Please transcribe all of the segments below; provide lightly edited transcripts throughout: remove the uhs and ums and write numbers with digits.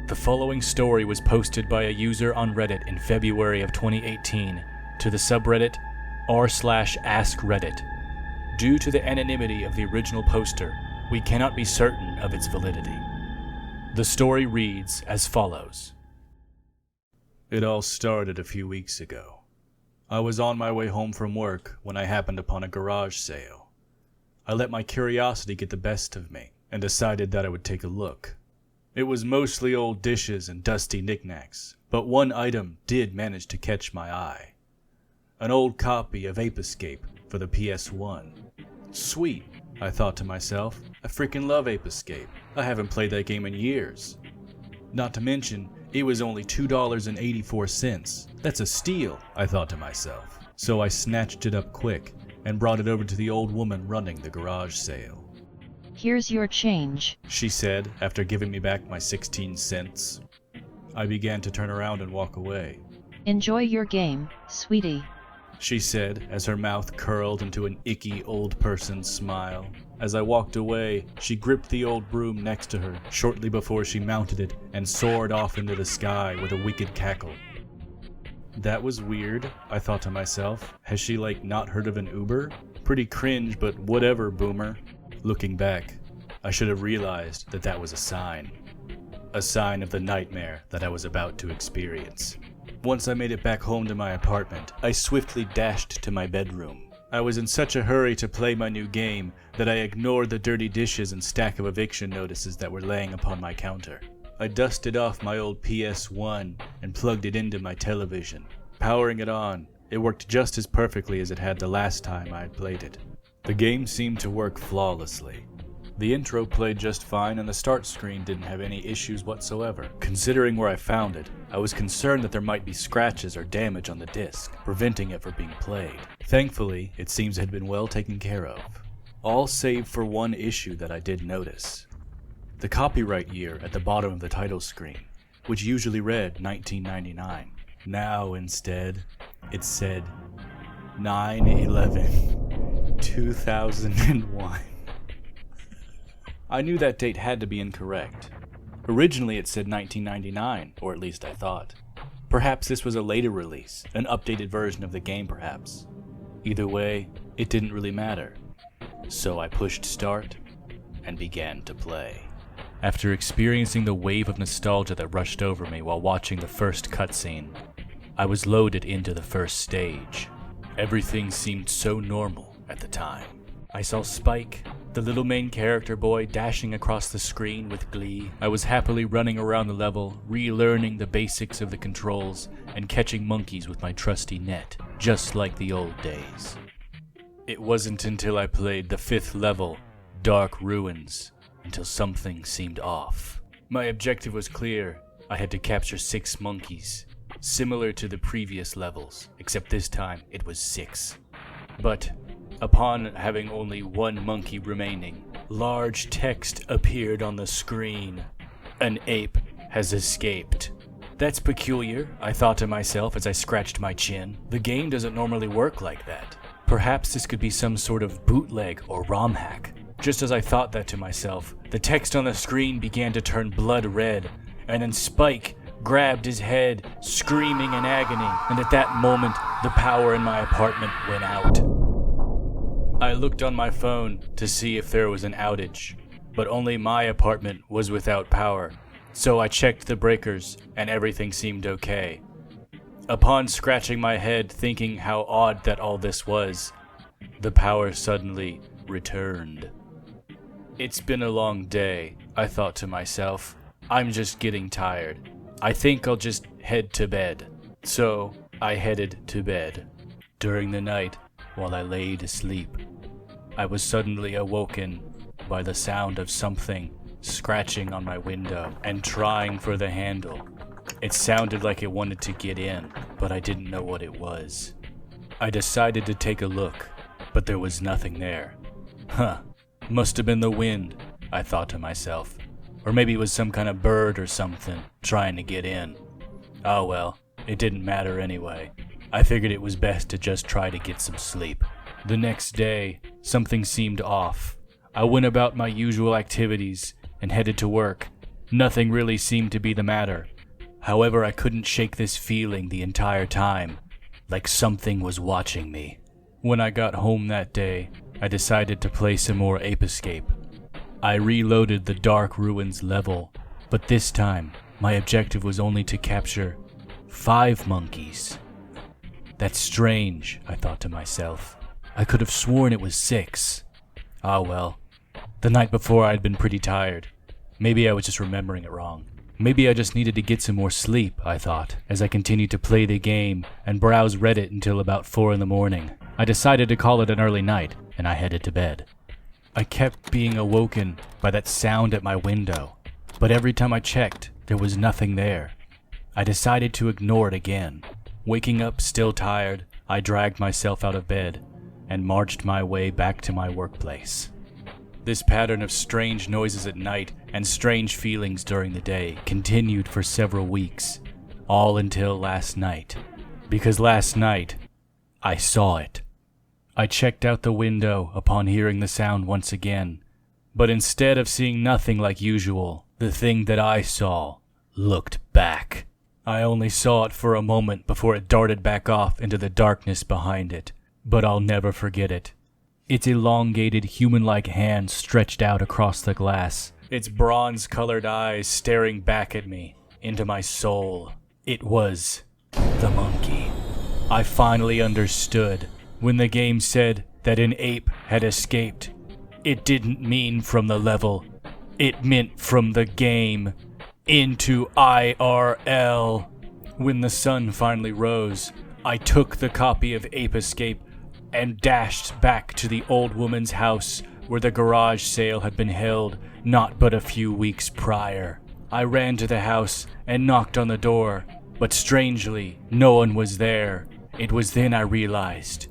The following story was posted by a user on Reddit in February of 2018 to the subreddit r/askreddit. Due to the anonymity of the original poster, we cannot be certain of its validity. The story reads as follows. It all started a few weeks ago. I was on my way home from work when I happened upon a garage sale. I let my curiosity get the best of me and decided that I would take a look. It was mostly old dishes and dusty knickknacks, but one item did manage to catch my eye. An old copy of 𝗖𝗢𝗭𝗬𝗡 for the PS1. Sweet, I thought to myself. I freaking love 𝗖𝗢𝗭𝗧𝗥𝗢. I haven't played that game in years. Not to mention, it was only $2.84. That's a steal, I thought to myself. So I snatched it up quick and brought it over to the old woman running the garage sale. Here's your change, she said after giving me back my 16 cents. I began to turn around and walk away. Enjoy your game, sweetie, she said as her mouth curled into an icky old person smile. As I walked away, she gripped the old broom next to her shortly before she mounted it and soared off into the sky with a wicked cackle. That was weird, I thought to myself. Has she not heard of an Uber? Pretty cringe, but whatever, boomer. Looking back, I should have realized that that was a sign. A sign of the nightmare that I was about to experience. Once I made it back home to my apartment, I swiftly dashed to my bedroom. I was in such a hurry to play my new game that I ignored the dirty dishes and stack of eviction notices that were laying upon my counter. I dusted off my old PS1 and plugged it into my television. Powering it on, it worked just as perfectly as it had the last time I had played it. The game seemed to work flawlessly. The intro played just fine and the start screen didn't have any issues whatsoever. Considering where I found it, I was concerned that there might be scratches or damage on the disc, preventing it from being played. Thankfully, it seems it had been well taken care of. All save for one issue that I did notice. The copyright year at the bottom of the title screen, which usually read 1999. Now instead, it said 9/11/2001. I knew that date had to be incorrect. Originally it said 1999, or at least I thought. Perhaps this was a later release, an updated version of the game perhaps. Either way, it didn't really matter. So I pushed start and began to play. After experiencing the wave of nostalgia that rushed over me while watching the first cutscene, I was loaded into the first stage. Everything seemed so normal at the time. I saw Spike, the little main character boy, dashing across the screen with glee. I was happily running around the level, relearning the basics of the controls, and catching monkeys with my trusty net, just like the old days. It wasn't until I played the 5th level, Dark Ruins, until something seemed off. My objective was clear. I had to capture 6 monkeys, similar to the previous levels, except this time it was 6. But upon having only 1 monkey remaining, large text appeared on the screen. An ape has escaped. That's peculiar, I thought to myself as I scratched my chin. The game doesn't normally work like that. Perhaps this could be some sort of bootleg or ROM hack. Just as I thought that to myself, the text on the screen began to turn blood red, and then Spike grabbed his head, screaming in agony, and at that moment, the power in my apartment went out. I looked on my phone to see if there was an outage, but only my apartment was without power, so I checked the breakers and everything seemed okay. Upon scratching my head thinking how odd that all this was, the power suddenly returned. It's been a long day, I thought to myself. I'm just getting tired. I think I'll just head to bed. So I headed to bed. During the night, while I lay to sleep, I was suddenly awoken by the sound of something scratching on my window and trying for the handle. It sounded like it wanted to get in, but I didn't know what it was. I decided to take a look, but there was nothing there. Must have been the wind, I thought to myself. Or maybe it was some kind of bird or something trying to get in. Oh well, it didn't matter anyway. I figured it was best to just try to get some sleep. The next day, something seemed off. I went about my usual activities and headed to work, Nothing really seemed to be the matter. However, I couldn't shake this feeling the entire time, like something was watching me. When I got home that day, I decided to play some more 𝗖𝗢𝗕𝗡. I reloaded the Dark Ruins level, but this time, my objective was only to capture 5 monkeys. That's strange, I thought to myself. I could have sworn it was 6. Ah well. The night before I had been pretty tired. Maybe I was just remembering it wrong. Maybe I just needed to get some more sleep, I thought, as I continued to play the game and browse Reddit until about 4 in the morning. I decided to call it an early night, and I headed to bed. I kept being awoken by that sound at my window, but every time I checked, there was nothing there. I decided to ignore it again. Waking up still tired, I dragged myself out of bed and marched my way back to my workplace. This pattern of strange noises at night and strange feelings during the day continued for several weeks, all until last night. Because last night, I saw it. I checked out the window upon hearing the sound once again, but instead of seeing nothing like usual, the thing that I saw looked back. I only saw it for a moment before it darted back off into the darkness behind it, but I'll never forget it. Its elongated human-like hand stretched out across the glass, its bronze-colored eyes staring back at me, into my soul. It was the monkey. I finally understood. When the game said that an ape had escaped, it didn't mean from the level. It meant from the game, into IRL. When the sun finally rose, I took the copy of 𝗖𝗢𝗕𝗡 and dashed back to the old woman's house where the garage sale had been held not but a few weeks prior. I ran to the house and knocked on the door, but strangely, no one was there. It was then I realized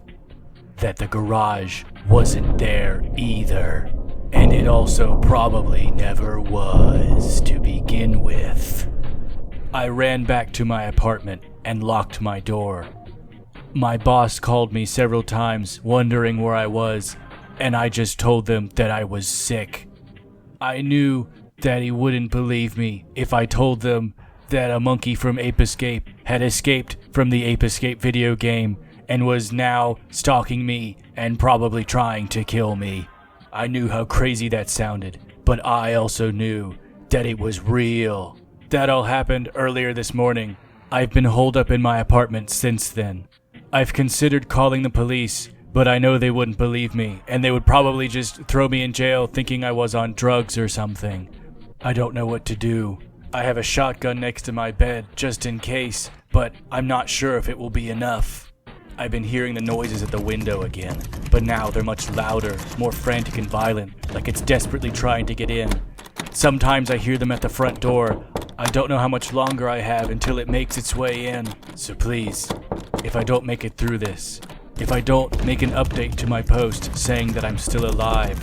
that the garage wasn't there either, and it also probably never was to begin with. I ran back to my apartment and locked my door. My boss called me several times wondering where I was, and I just told them that I was sick. I knew that he wouldn't believe me if I told them that a monkey from 𝗖𝗢𝗕𝗡 had escaped from the 𝗖𝗢𝗕𝗡 video game and was now stalking me and probably trying to kill me. I knew how crazy that sounded, but I also knew that it was real. That all happened earlier this morning. I've been holed up in my apartment since then. I've considered calling the police, but I know they wouldn't believe me, and they would probably just throw me in jail thinking I was on drugs or something. I don't know what to do. I have a shotgun next to my bed, just in case, but I'm not sure if it will be enough. I've been hearing the noises at the window again, but now they're much louder, more frantic and violent, like it's desperately trying to get in. Sometimes I hear them at the front door. I don't know how much longer I have until it makes its way in. So please, if I don't make it through this, if I don't make an update to my post saying that I'm still alive,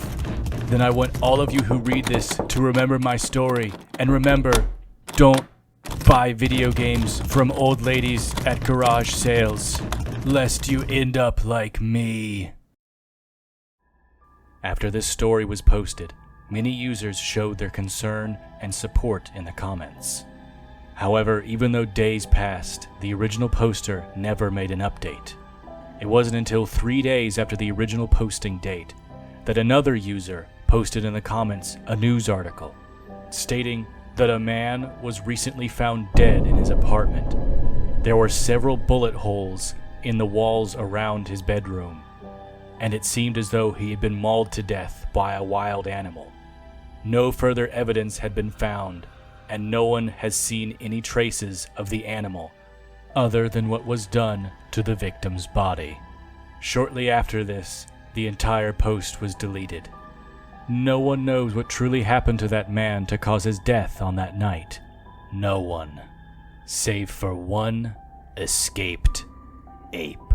then I want all of you who read this to remember my story. And remember, don't buy video games from old ladies at garage sales, lest you end up like me. After this story was posted, many users showed their concern and support in the comments. However, even though days passed, the original poster never made an update. It wasn't until 3 days after the original posting date that another user posted in the comments a news article stating that a man was recently found dead in his apartment. There were several bullet holes in the walls around his bedroom, and it seemed as though he had been mauled to death by a wild animal. No further evidence had been found, and no one has seen any traces of the animal other than what was done to the victim's body. Shortly after this, the entire post was deleted. No one knows what truly happened to that man to cause his death on that night. No one, save for one escaped ape.